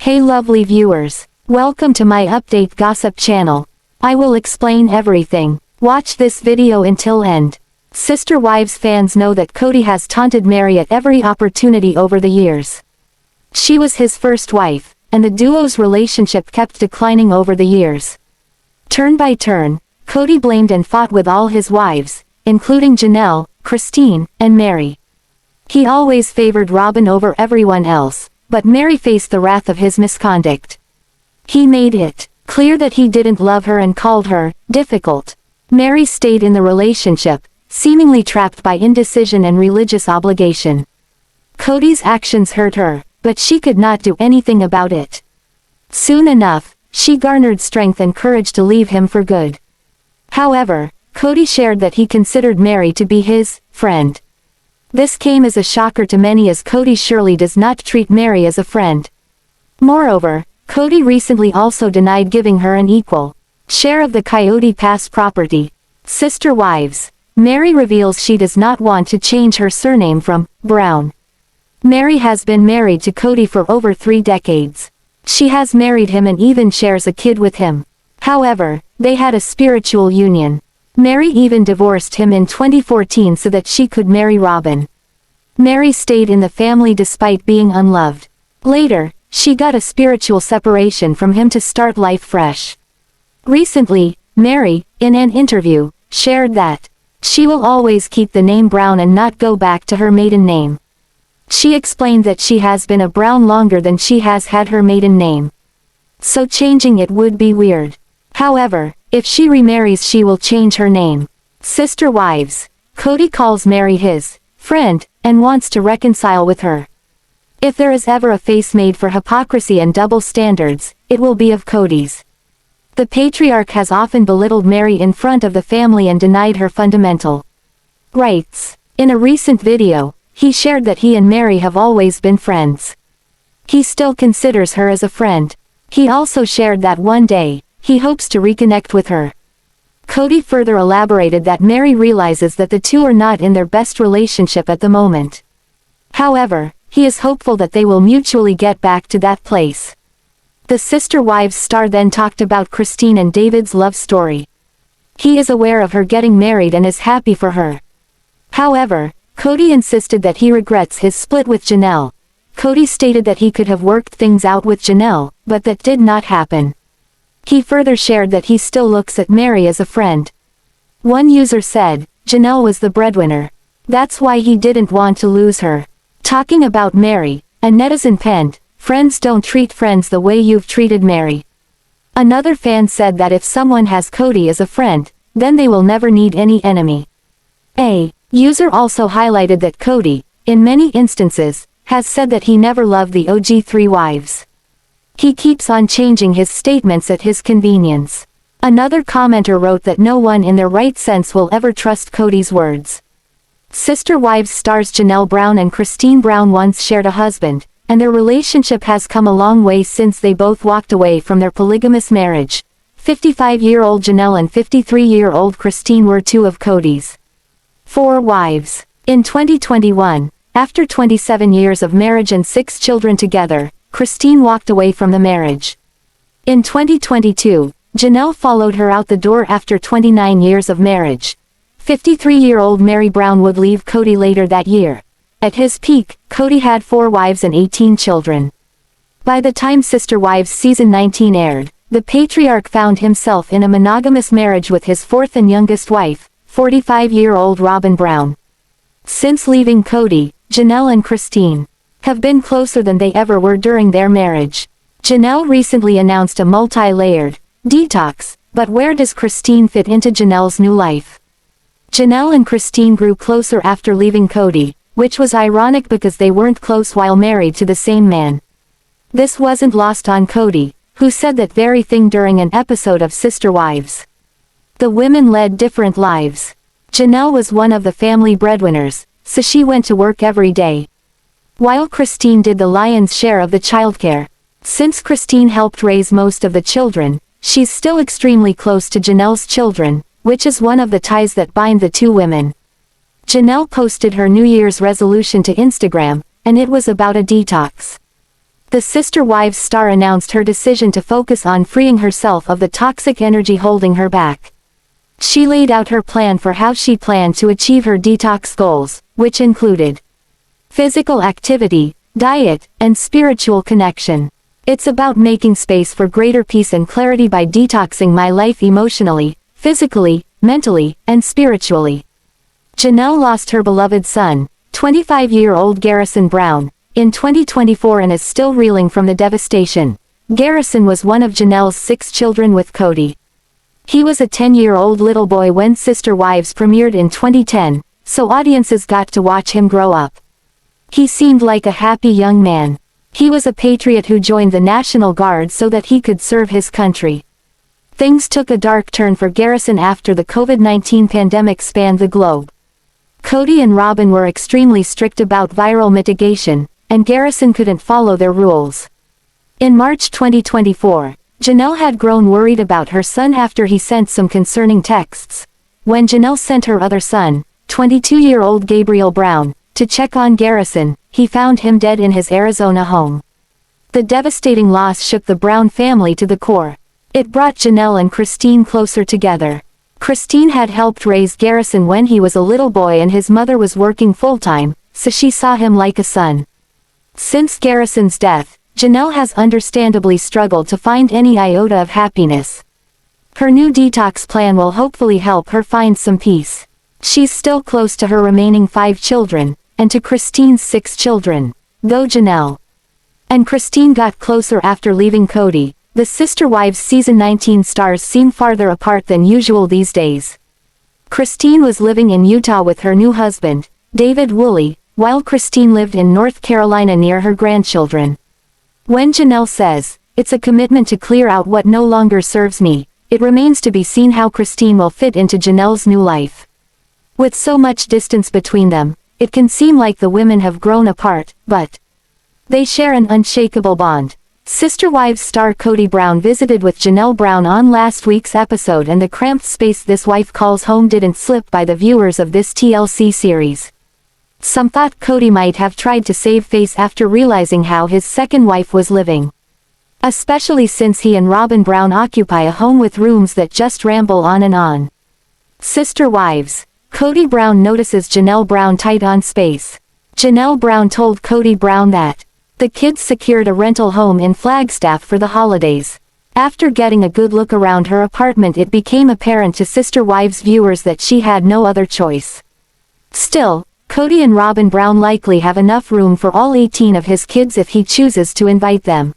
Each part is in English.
Hey lovely viewers, welcome to my update gossip channel. I will explain everything. Watch this video until end. Sister Wives fans know that Kody has taunted Meri at every opportunity over the years. She was his first wife, and the duo's relationship kept declining over the years. Turn by turn, Kody blamed and fought with all his wives, including Janelle, Christine, and Meri. He always favored Robyn over everyone else, but Meri faced the wrath of his misconduct. He made it clear that he didn't love her and called her difficult. Meri stayed in the relationship, seemingly trapped by indecision and religious obligation. Kody's actions hurt her, but she could not do anything about it. Soon enough, she garnered strength and courage to leave him for good. However, Kody shared that he considered Meri to be his friend. This came as a shocker to many, as Kody surely does not treat Meri as a friend. Moreover, Kody recently also denied giving her an equal share of the Coyote Pass property. Sister Wives. Meri reveals she does not want to change her surname from Brown. Meri has been married to Kody for over 3 decades. She has married him and even shares a kid with him. However, they had a spiritual union. Meri even divorced him in 2014 so that she could marry Robyn. Meri stayed in the family despite being unloved. Later, she got a spiritual separation from him to start life fresh. Recently, Meri, in an interview, shared that she will always keep the name Brown and not go back to her maiden name. She explained that she has been a Brown longer than she has had her maiden name. So changing it would be weird. However, if she remarries, she will change her name. Sister Wives. Kody calls Meri his friend, and wants to reconcile with her. If there is ever a face made for hypocrisy and double standards, it will be of Kody's. The patriarch has often belittled Meri in front of the family and denied her fundamental rights. In a recent video, he shared that he and Meri have always been friends. He still considers her as a friend. He also shared that one day, he hopes to reconnect with her. Kody further elaborated that Meri realizes that the two are not in their best relationship at the moment. However, he is hopeful that they will mutually get back to that place. The Sister Wives star then talked about Christine and Devid's love story. He is aware of her getting married and is happy for her. However, Kody insisted that he regrets his split with Janelle. Kody stated that he could have worked things out with Janelle, but that did not happen. He further shared that he still looks at Meri as a friend. One user said, Janelle was the breadwinner. That's why he didn't want to lose her. Talking about Meri, a netizen penned, friends don't treat friends the way you've treated Meri. Another fan said that if someone has Kody as a friend, then they will never need any enemy. A user also highlighted that Kody, in many instances, has said that he never loved the OG 3 wives. He keeps on changing his statements at his convenience. Another commenter wrote that no one in their right sense will ever trust Kody's words. Sister Wives stars Janelle Brown and Christine Brown once shared a husband, and their relationship has come a long way since they both walked away from their polygamous marriage. 55-year-old Janelle and 53-year-old Christine were 2 of Kody's 4 wives. In 2021, after 27 years of marriage and 6 children together, Christine walked away from the marriage. In 2022, Janelle followed her out the door after 29 years of marriage. 53-year-old Meri Brown would leave Kody later that year. At his peak, Kody had 4 wives and 18 children. By the time Sister Wives Season 19 aired, the patriarch found himself in a monogamous marriage with his 4th and youngest wife, 45-year-old Robyn Brown. Since leaving Kody, Janelle and Christine have been closer than they ever were during their marriage. Janelle recently announced a multi-layered detox, but where does Christine fit into Janelle's new life? Janelle and Christine grew closer after leaving Kody, which was ironic because they weren't close while married to the same man. This wasn't lost on Kody, who said that very thing during an episode of Sister Wives. The women led different lives. Janelle was one of the family breadwinners, so she went to work every day, while Christine did the lion's share of the childcare. Since Christine helped raise most of the children, she's still extremely close to Janelle's children, which is one of the ties that bind the 2 women. Janelle posted her New Year's resolution to Instagram, and it was about a detox. The Sister Wives star announced her decision to focus on freeing herself of the toxic energy holding her back. She laid out her plan for how she planned to achieve her detox goals, which included physical activity, diet, and spiritual connection. It's about making space for greater peace and clarity by detoxing my life emotionally, physically, mentally, and spiritually. Janelle lost her beloved son, 25-year-old Garrison Brown, in 2024 and is still reeling from the devastation. Garrison was one of Janelle's 6 children with Kody. He was a 10-year-old little boy when Sister Wives premiered in 2010, so audiences got to watch him grow up. He seemed like a happy young man. He was a patriot who joined the National Guard so that he could serve his country. Things took a dark turn for Garrison after the COVID-19 pandemic spanned the globe. Kody and Robyn were extremely strict about viral mitigation, and Garrison couldn't follow their rules. In March 2024, Janelle had grown worried about her son after he sent some concerning texts. When Janelle sent her other son, 22-year-old Gabriel Brown, to check on Garrison, he found him dead in his Arizona home. The devastating loss shook the Brown family to the core. It brought Janelle and Christine closer together. Christine had helped raise Garrison when he was a little boy and his mother was working full-time, so she saw him like a son. Since Garrison's death, Janelle has understandably struggled to find any iota of happiness. Her new detox plan will hopefully help her find some peace. She's still close to her remaining 5 children, and to Christine's 6 children. Though Janelle and Christine got closer after leaving Kody, the Sister Wives season 19 stars seem farther apart than usual these days. Christine was living in Utah with her new husband, Devid, while Christine lived in North Carolina near her grandchildren. When Janelle says, "It's a commitment to clear out what no longer serves me," it remains to be seen how Christine will fit into Janelle's new life. With so much distance between them, it can seem like the women have grown apart, but they share an unshakable bond. Sister Wives star Kody Brown visited with Janelle Brown on last week's episode, and the cramped space this wife calls home didn't slip by the viewers of this TLC series. Some thought Kody might have tried to save face after realizing how his second wife was living. Especially since he and Robyn Brown occupy a home with rooms that just ramble on and on. Sister Wives. Kody Brown notices Janelle Brown tight on space. Janelle Brown told Kody Brown that the kids secured a rental home in Flagstaff for the holidays. After getting a good look around her apartment, it became apparent to Sister Wives viewers that she had no other choice. Still, Kody and Robyn Brown likely have enough room for all 18 of his kids if he chooses to invite them.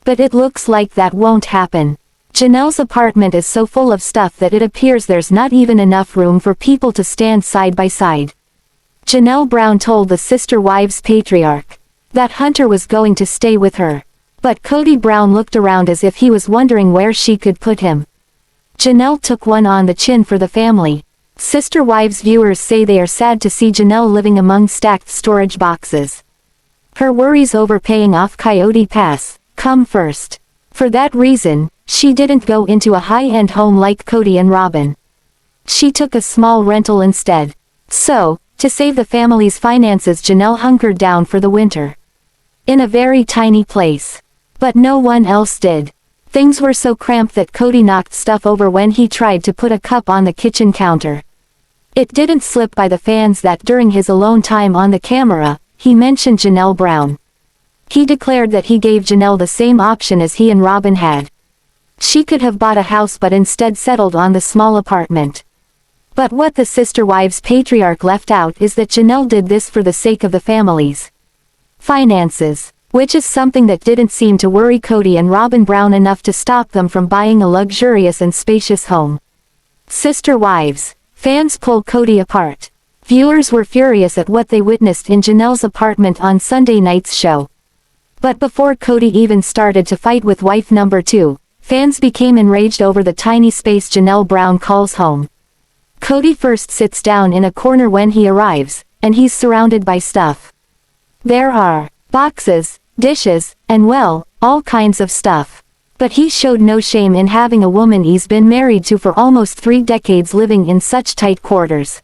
But it looks like that won't happen. Janelle's apartment is so full of stuff that it appears there's not even enough room for people to stand side by side. Janelle Brown told the Sister Wives patriarch that Hunter was going to stay with her. But Kody Brown looked around as if he was wondering where she could put him. Janelle took one on the chin for the family. Sister Wives viewers say they are sad to see Janelle living among stacked storage boxes. Her worries over paying off Coyote Pass come first. For that reason, she didn't go into a high-end home like Kody and Robyn. She took a small rental instead. So, to save the family's finances, Janelle hunkered down for the winter in a very tiny place. But no one else did. Things were so cramped that Kody knocked stuff over when he tried to put a cup on the kitchen counter. It didn't slip by the fans that during his alone time on the camera, he mentioned Janelle Brown. He declared that he gave Janelle the same option as he and Robyn had. She could have bought a house but instead settled on the small apartment. But what the Sister Wives patriarch left out is that Janelle did this for the sake of the family's finances, which is something that didn't seem to worry Kody and Robyn Brown enough to stop them from buying a luxurious and spacious home. Sister Wives. Fans pull Kody apart. Viewers were furious at what they witnessed in Janelle's apartment on Sunday night's show. But before Kody even started to fight with wife number 2, fans became enraged over the tiny space Janelle Brown calls home. Kody first sits down in a corner when he arrives, and he's surrounded by stuff. There are boxes, dishes, and well, all kinds of stuff. But he showed no shame in having a woman he's been married to for almost 3 decades living in such tight quarters.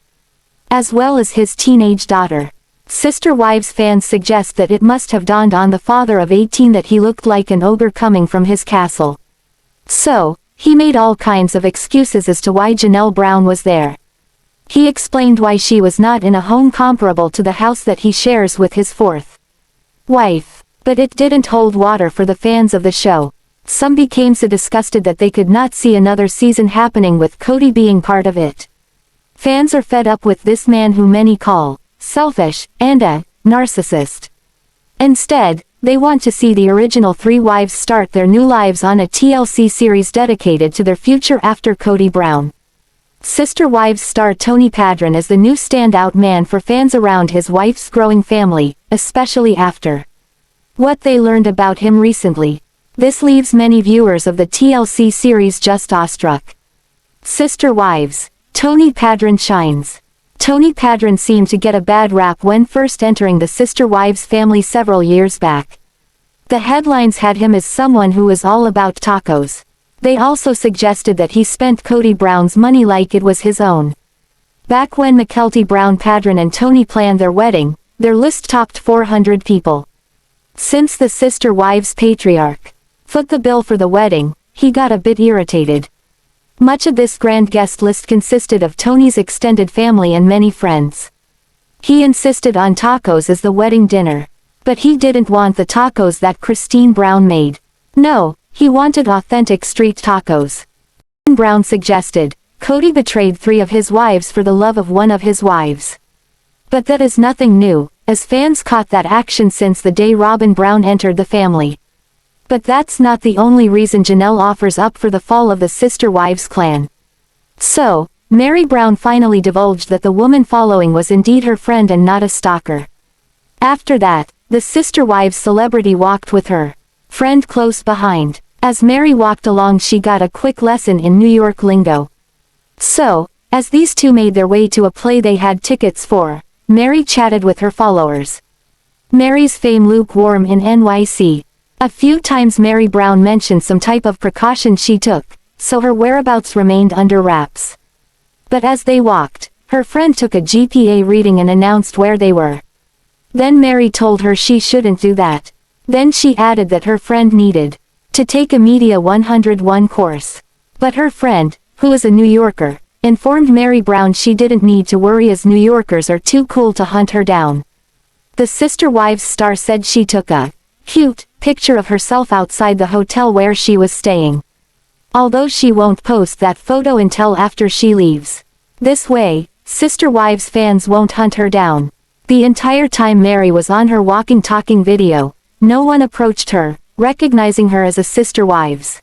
As well as his teenage daughter. Sister Wives fans suggest that it must have dawned on the father of 18 that he looked like an ogre coming from his castle. So, he made all kinds of excuses as to why Janelle Brown was there. He explained why she was not in a home comparable to the house that he shares with his fourth wife. But it didn't hold water for the fans of the show. Some became so disgusted that they could not see another season happening with Kody being part of it. Fans are fed up with this man who many call selfish and a narcissist. Instead, they want to see the original three wives start their new lives on a TLC series dedicated to their future after Kody Brown. Sister Wives star Tony Paedon is the new standout man for fans around his wife's growing family, especially after what they learned about him recently. This leaves many viewers of the TLC series just awestruck. Sister Wives. Tony Paedon shines. Tony Paedon seemed to get a bad rap when first entering the Sister Wives family several years back. The headlines had him as someone who was all about tacos. They also suggested that he spent Kody Brown's money like it was his own. Back when Mykelti Brown Paedon and Tony planned their wedding, their list topped 400 people. Since the Sister Wives patriarch foot the bill for the wedding, he got a bit irritated. Much of this grand guest list consisted of Tony's extended family and many friends. He insisted on tacos as the wedding dinner. But he didn't want the tacos that Christine Brown made. No, he wanted authentic street tacos. Brown suggested, Kody betrayed 3 of his wives for the love of one of his wives. But that is nothing new, as fans caught that action since the day Robyn Brown entered the family. But that's not the only reason Janelle offers up for the fall of the Sister Wives clan. So, Meri Brown finally divulged that the woman following was indeed her friend and not a stalker. After that, the Sister Wives celebrity walked with her friend close behind. As Meri walked along, she got a quick lesson in New York lingo. So, as these two made their way to a play they had tickets for, Meri chatted with her followers. Meri's fame lukewarm in NYC. A few times Meri Brown mentioned some type of precaution she took, so her whereabouts remained under wraps. But as they walked, her friend took a GPA reading and announced where they were. Then Meri told her she shouldn't do that. Then she added that her friend needed to take a Media 101 course. But her friend, who is a New Yorker, informed Meri Brown she didn't need to worry as New Yorkers are too cool to hunt her down. The Sister Wives star said she took a cute picture of herself outside the hotel where she was staying. Although she won't post that photo until after she leaves. This way, Sister Wives fans won't hunt her down. The entire time Meri was on her walking talking video, no one approached her, recognizing her as a Sister Wives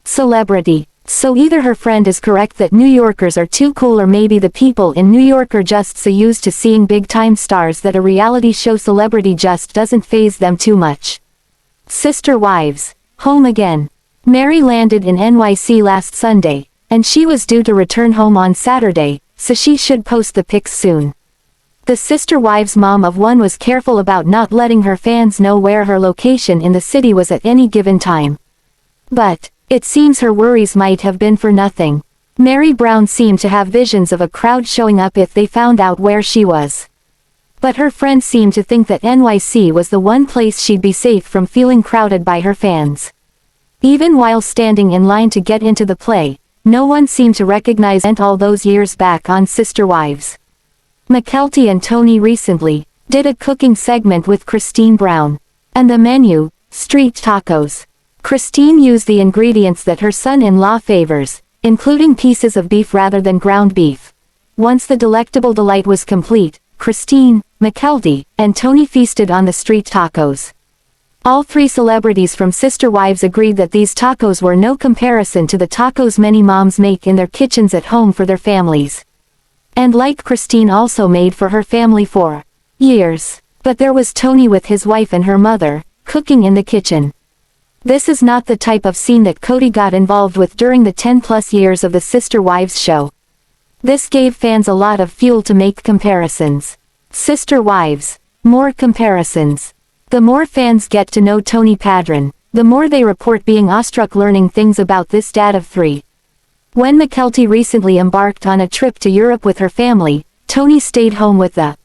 celebrity. So either her friend is correct that New Yorkers are too cool, or maybe the people in New York are just so used to seeing big-time stars that a reality show celebrity just doesn't faze them too much. Sister Wives, home again. Meri landed in NYC last Sunday, and she was due to return home on Saturday, so she should post the pics soon. The Sister Wives mom of one was careful about not letting her fans know where her location in the city was at any given time. But it seems her worries might have been for nothing. Meri Brown seemed to have visions of a crowd showing up if they found out where she was. But her friends seemed to think that NYC was the one place she'd be safe from feeling crowded by her fans. Even while standing in line to get into the play, no one seemed to recognize Ent all those years back on Sister Wives. Mykelti and Tony recently did a cooking segment with Christine Brown. And the menu, street tacos. Christine used the ingredients that her son-in-law favors, including pieces of beef rather than ground beef. Once the delectable delight was complete, Christine, Mykelti, and Tony feasted on the street tacos. All 3 celebrities from Sister Wives agreed that these tacos were no comparison to the tacos many moms make in their kitchens at home for their families. And like Christine also made for her family for years. But there was Tony with his wife and her mother, cooking in the kitchen. This is not the type of scene that Kody got involved with during the 10+ years of the Sister Wives show. This gave fans a lot of fuel to make comparisons. Sister Wives, more comparisons. The more fans get to know Tony Paedon, the more they report being awestruck learning things about this dad of 3. When Mykelti recently embarked on a trip to Europe with her family, Tony stayed home with the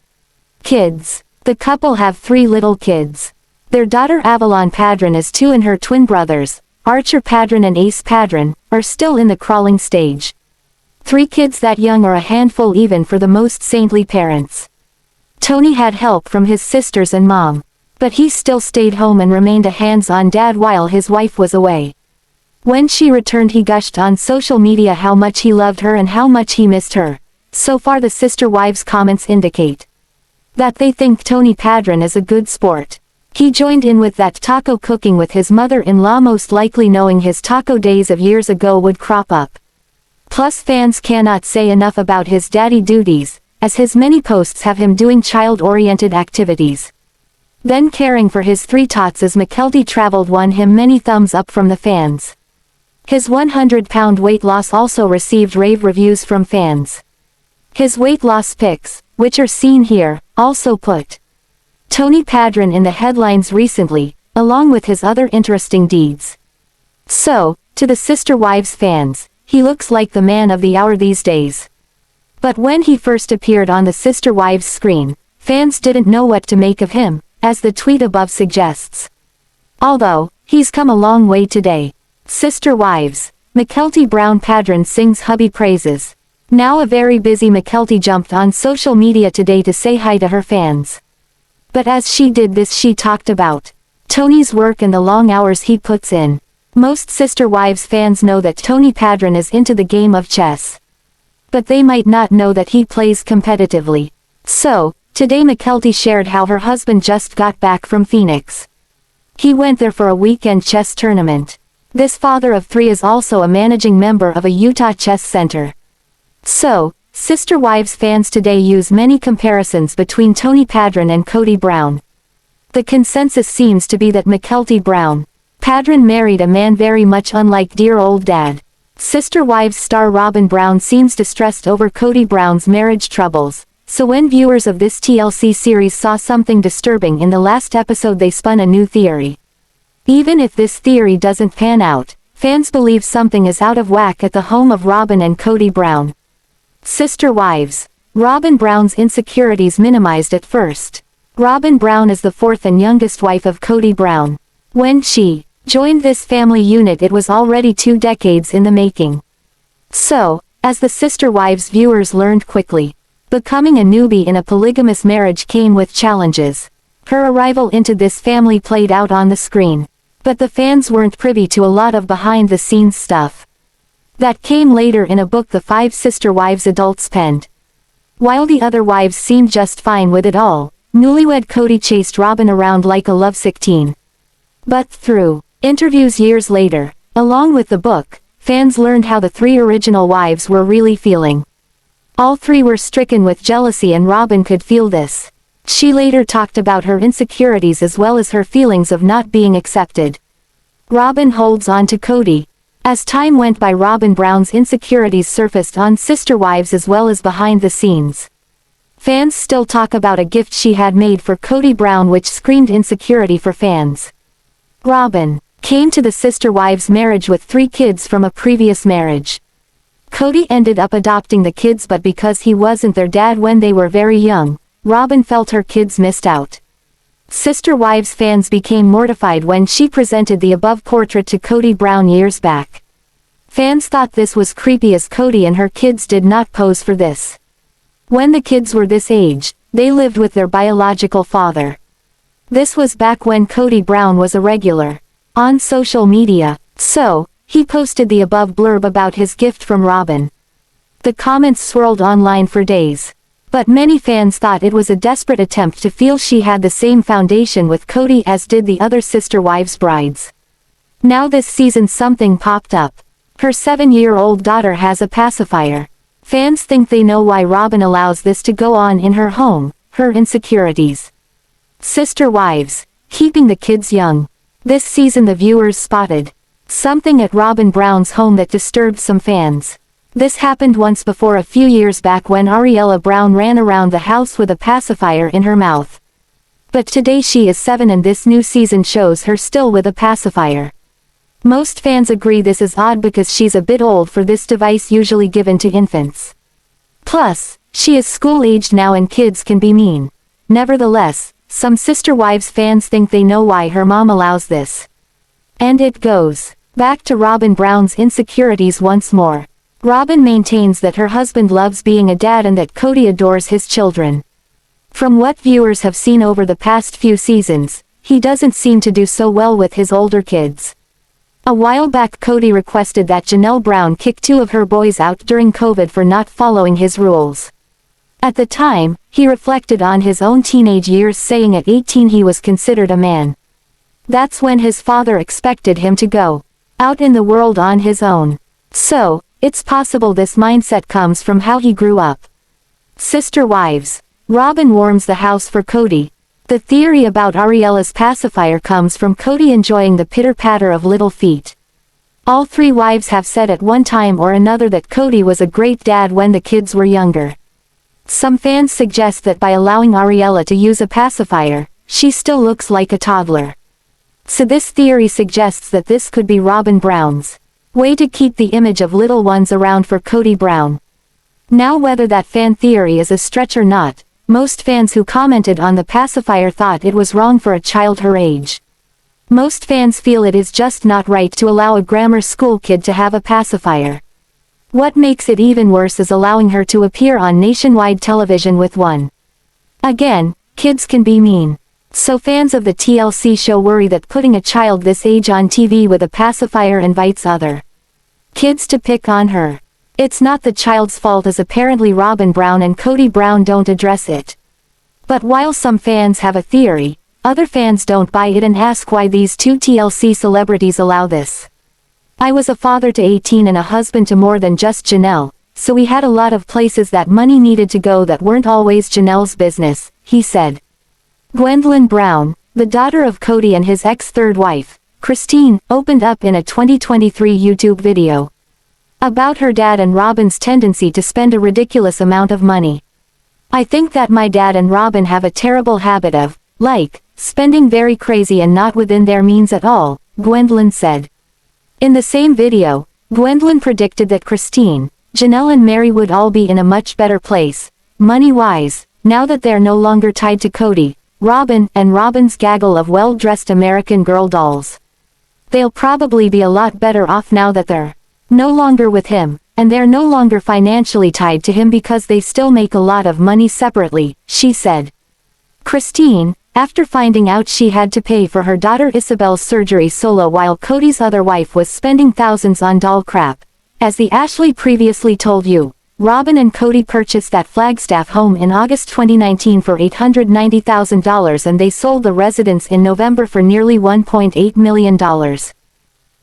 kids. The couple have 3 little kids. Their daughter Avalon Paedon is 2 and her twin brothers, Archer Paedon and Ace Paedon, are still in the crawling stage. 3 kids that young are a handful even for the most saintly parents. Tony had help from his sisters and mom. But he still stayed home and remained a hands-on dad while his wife was away. When she returned he gushed on social media how much he loved her and how much he missed her. So far the sister wives' comments indicate that they think Tony Paedon is a good sport. He joined in with that taco cooking with his mother-in-law, most likely knowing his taco days of years ago would crop up. Plus fans cannot say enough about his daddy duties, as his many posts have him doing child-oriented activities. Then caring for his 3 tots as Mykelti traveled won him many thumbs up from the fans. His 100-pound weight loss also received rave reviews from fans. His weight loss pics, which are seen here, also put Tony Paedon in the headlines recently, along with his other interesting deeds. So, to the sister wives fans, he looks like the man of the hour these days. But when he first appeared on the sister wives screen, fans didn't know what to make of him, as the tweet above suggests. Although, he's come a long way today. Sister wives, Mykelti Brown Paedon sings hubby praises. Now a very busy Mykelti jumped on social media today to say hi to her fans. But as she did this she talked about Tony's work and the long hours he puts in. Most sister wives fans know that Tony Paedon is into the game of chess. But they might not know that he plays competitively. So, today Mykelti shared how her husband just got back from Phoenix. He went there for a weekend chess tournament. This father of 3 is also a managing member of a Utah chess center. So, sister wives fans today use many comparisons between Tony Paedon and Kody Brown. The consensus seems to be that Mykelti Brown Paedon married a man very much unlike dear old dad. Sister wives star Robyn Brown seems distressed over Kody Brown's marriage troubles, so when viewers of this TLC series saw something disturbing in the last episode they spun a new theory. Even if this theory doesn't pan out, fans believe something is out of whack at the home of Robyn and Kody Brown. Sister wives. Robyn Brown's insecurities minimized at first. Robyn Brown is the 4th and youngest wife of Kody Brown. When she joined this family unit it was already 2 decades in the making. So, as the sister wives viewers learned quickly, becoming a newbie in a polygamous marriage came with challenges. Her arrival into this family played out on the screen. But the fans weren't privy to a lot of behind-the-scenes stuff. That came later in a book the 5 sister wives adults penned. While the other wives seemed just fine with it all, newlywed Kody chased Robyn around like a lovesick teen. But through interviews years later, along with the book, fans learned how the 3 original wives were really feeling. All 3 were stricken with jealousy and Robyn could feel this. She later talked about her insecurities as well as her feelings of not being accepted. Robyn holds on to Kody. As time went by Robyn Brown's insecurities surfaced on sister wives as well as behind the scenes. Fans still talk about a gift she had made for Kody Brown which screamed insecurity for fans. Robyn came to the sister wives' marriage with 3 kids from a previous marriage. Kody ended up adopting the kids but because he wasn't their dad when they were very young, Robyn felt her kids missed out. Sister wives fans became mortified when she presented the above portrait to Kody Brown years back. Fans thought this was creepy as Kody and her kids did not pose for this. When the kids were this age, they lived with their biological father. This was back when Kody Brown was a regular on social media, so he posted the above blurb about his gift from Robyn. The comments swirled online for days. But many fans thought it was a desperate attempt to feel she had the same foundation with Kody as did the other sister wives' brides. Now this season something popped up. Her 7-year-old daughter has a pacifier. Fans think they know why Robyn allows this to go on in her home, her insecurities. Sister wives, keeping the kids young. This season the viewers spotted something at Robyn Brown's home that disturbed some fans. This happened once before a few years back when Ariella Brown ran around the house with a pacifier in her mouth. But today she is 7 and this new season shows her still with a pacifier. Most fans agree this is odd because she's a bit old for this device usually given to infants. Plus, she is school-aged now and kids can be mean. Nevertheless, some Sister Wives fans think they know why her mom allows this. And it goes back to Robyn Brown's insecurities once more. Robyn maintains that her husband loves being a dad and that Kody adores his children. From what viewers have seen over the past few seasons, he doesn't seem to do so well with his older kids. A while back Kody requested that Janelle Brown kick 2 of her boys out during COVID for not following his rules. At the time, he reflected on his own teenage years, saying at 18 he was considered a man. That's when his father expected him to go out in the world on his own. So, it's possible this mindset comes from how he grew up. Sister Wives. Robyn warms the house for Kody. The theory about Ariela's pacifier comes from Kody enjoying the pitter-patter of little feet. All 3 wives have said at one time or another that Kody was a great dad when the kids were younger. Some fans suggest that by allowing Ariela to use a pacifier, she still looks like a toddler. So this theory suggests that this could be Robyn Brown's way to keep the image of little ones around for Kody Brown. Now whether that fan theory is a stretch or not, most fans who commented on the pacifier thought it was wrong for a child her age. Most fans feel it is just not right to allow a grammar school kid to have a pacifier. What makes it even worse is allowing her to appear on nationwide television with one. Again, kids can be mean. So fans of the TLC show worry that putting a child this age on TV with a pacifier invites other kids to pick on her. It's not the child's fault, as apparently Robyn Brown and Kody Brown don't address it. But while some fans have a theory, other fans don't buy it and ask why these 2 TLC celebrities allow this. I was a father to 18 and a husband to more than just Janelle, so we had a lot of places that money needed to go that weren't always Janelle's business, he said. Gwendlyn Brown, the daughter of Kody and his ex-third wife, Christine, opened up in a 2023 YouTube video about her dad and Robyn's tendency to spend a ridiculous amount of money. I think that my dad and Robyn have a terrible habit of, spending very crazy and not within their means at all, Gwendlyn said. In the same video, Gwendlyn predicted that Christine, Janelle and Meri would all be in a much better place, money-wise, now that they're no longer tied to Kody, Robyn, and Robyn's gaggle of well-dressed American Girl dolls. They'll probably be a lot better off now that they're no longer with him, and they're no longer financially tied to him because they still make a lot of money separately, she said. Christine, after finding out she had to pay for her daughter Ysabel's surgery solo while Kody's other wife was spending thousands on doll crap, as the Ashley previously told you, Robyn and Kody purchased that Flagstaff home in August 2019 for $890,000 and they sold the residence in November for nearly $1.8 million.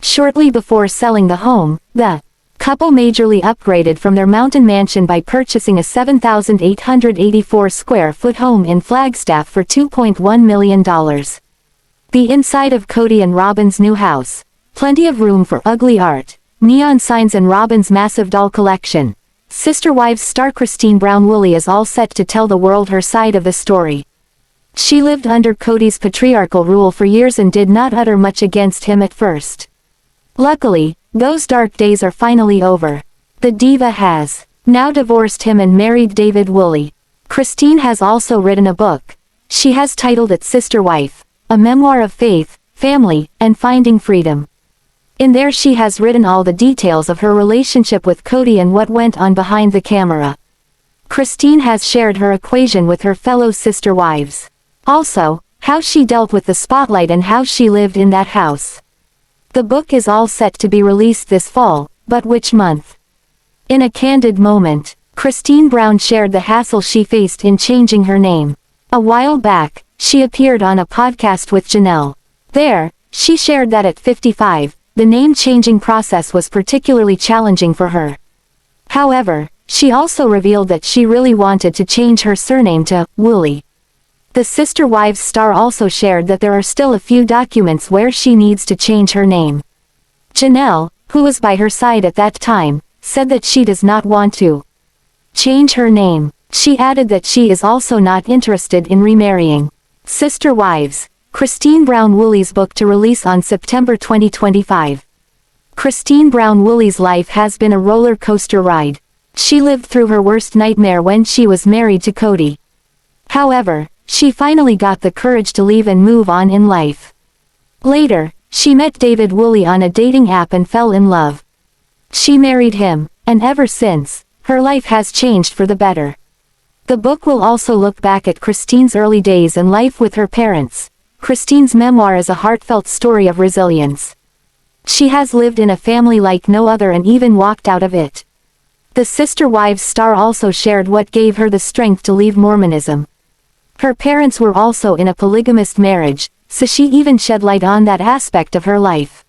Shortly before selling the home, the couple majorly upgraded from their mountain mansion by purchasing a 7,884 square foot home in Flagstaff for $2.1 million. The inside of Kody and Robyn's new house, plenty of room for ugly art, neon signs and Robyn's massive doll collection. Sister Wives star Christine Brown Woolley is all set to tell the world her side of the story. She lived under Kody's patriarchal rule for years and did not utter much against him at first. Luckily, those dark days are finally over. The diva has now divorced him and married Devid Woolley. Christine has also written a book. She has titled it Sister Wife, a memoir of faith, family, and finding freedom. In there she has written all the details of her relationship with Kody and what went on behind the camera. Christine has shared her equation with her fellow sister wives. Also, how she dealt with the spotlight and how she lived in that house. The book is all set to be released this fall, but which month? In a candid moment, Christine Brown shared the hassle she faced in changing her name. A while back, she appeared on a podcast with Janelle. There, she shared that at 55, the name-changing process was particularly challenging for her. However, she also revealed that she really wanted to change her surname to Woolley. The Sister Wives star also shared that there are still a few documents where she needs to change her name. Janelle, who was by her side at that time, said that she does not want to change her name. She added that she is also not interested in remarrying. Sister Wives, Christine Brown Woolley's book to release on September 2025. Christine Brown Woolley's life has been a roller coaster ride. She lived through her worst nightmare when she was married to Kody. However, she finally got the courage to leave and move on in life. Later, she met David Woolley on a dating app and fell in love. She married him, and ever since, her life has changed for the better. The book will also look back at Christine's early days and life with her parents. Christine's memoir is a heartfelt story of resilience. She has lived in a family like no other and even walked out of it. The Sister Wives star also shared what gave her the strength to leave Mormonism. Her parents were also in a polygamous marriage, so she even shed light on that aspect of her life.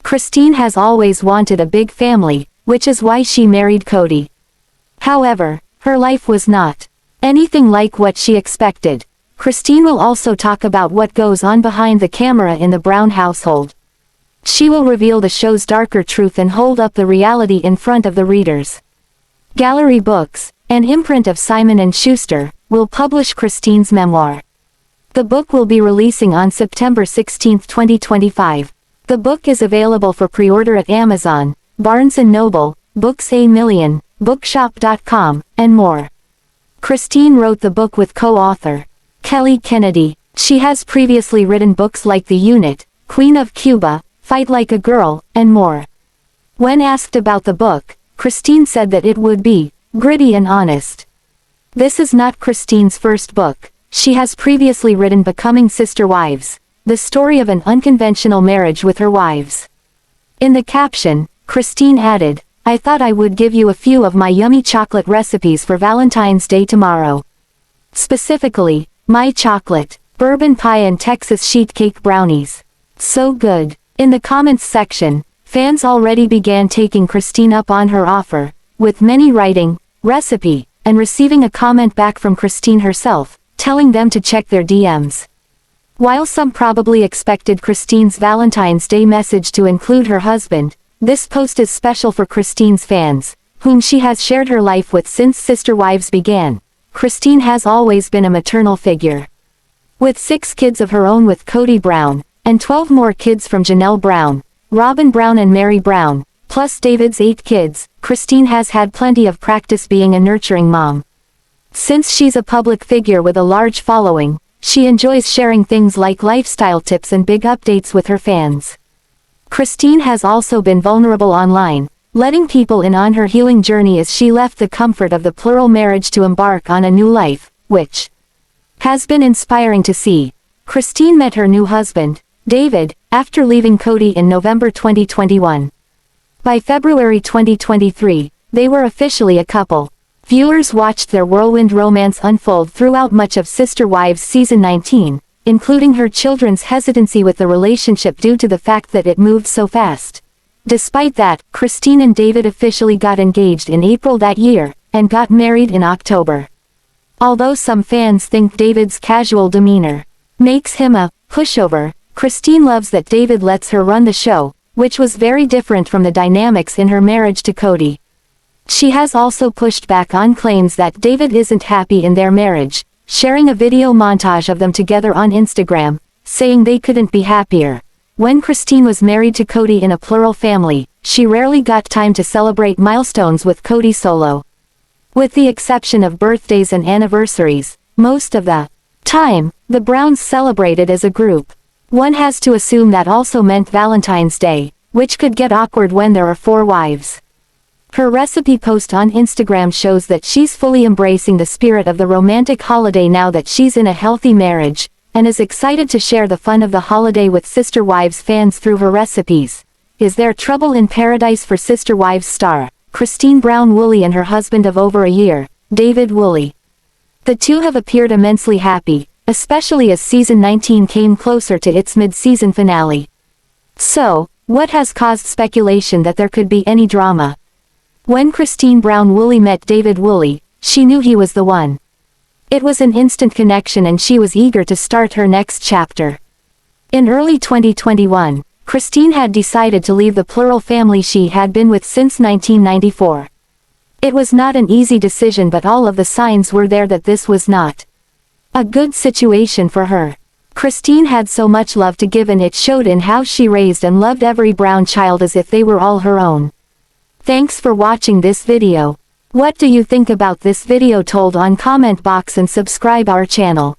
Christine has always wanted a big family, which is why she married Kody. However, her life was not anything like what she expected. Christine will also talk about what goes on behind the camera in the Brown household. She will reveal the show's darker truth and hold up the reality in front of the readers. Gallery Books, an imprint of Simon & Schuster, will publish Christine's memoir. The book will be releasing on September 16, 2025. The book is available for pre-order at Amazon, Barnes & Noble, Books A Million, Bookshop.com, and more. Christine wrote the book with co-author Kelly Kennedy. She has previously written books like The Unit, Queen of Cuba, Fight Like a Girl, and more. When asked about the book, Christine said that it would be gritty and honest. This is not Christine's first book. She has previously written Becoming Sister Wives, the story of an unconventional marriage with her wives. In the caption, Christine added, "I thought I would give you a few of my yummy chocolate recipes for Valentine's Day tomorrow. Specifically, my chocolate, bourbon pie and Texas sheet cake brownies. So good." In the comments section, fans already began taking Christine up on her offer, with many writing, "recipe," and receiving a comment back from Christine herself, telling them to check their DMs. While some probably expected Christine's Valentine's Day message to include her husband, this post is special for Christine's fans, whom she has shared her life with since Sister Wives began. Christine has always been a maternal figure. With 6 kids of her own with Kody Brown, and 12 more kids from Janelle Brown, Robyn Brown and Meri Brown, plus David's 8 kids, Christine has had plenty of practice being a nurturing mom. Since she's a public figure with a large following, she enjoys sharing things like lifestyle tips and big updates with her fans. Christine has also been vulnerable online, letting people in on her healing journey as she left the comfort of the plural marriage to embark on a new life, which has been inspiring to see. Christine met her new husband, Devid, after leaving Kody in November 2021. By February 2023, they were officially a couple. Viewers watched their whirlwind romance unfold throughout much of Sister Wives Season 19, including her children's hesitancy with the relationship due to the fact that it moved so fast. Despite that, Christine and Devid officially got engaged in April that year, and got married in October. Although some fans think Devid's casual demeanor makes him a pushover, Christine loves that Devid lets her run the show, which was very different from the dynamics in her marriage to Kody. She has also pushed back on claims that Devid isn't happy in their marriage, sharing a video montage of them together on Instagram, saying they couldn't be happier. When Christine was married to Kody in a plural family, she rarely got time to celebrate milestones with Kody solo. With the exception of birthdays and anniversaries, most of the time, the Browns celebrated as a group. One has to assume that also meant Valentine's Day, which could get awkward when there are 4 wives. Her recipe post on Instagram shows that she's fully embracing the spirit of the romantic holiday now that she's in a healthy marriage, and is excited to share the fun of the holiday with Sister Wives fans through her recipes. Is there trouble in paradise for Sister Wives star Christine Brown Woolley and her husband of over a year, Devid Woolley? The two have appeared immensely happy, especially as Season 19 came closer to its mid-season finale. So, what has caused speculation that there could be any drama? When Christine Brown Woolley met Devid Woolley, she knew he was the one. It was an instant connection and she was eager to start her next chapter. In early 2021, Christine had decided to leave the plural family she had been with since 1994. It was not an easy decision, but all of the signs were there that this was not a good situation for her. Christine had so much love to give, and it showed in how she raised and loved every Brown child as if they were all her own. Thanks for watching this video. What do you think about this video? Told on comment box and subscribe our channel.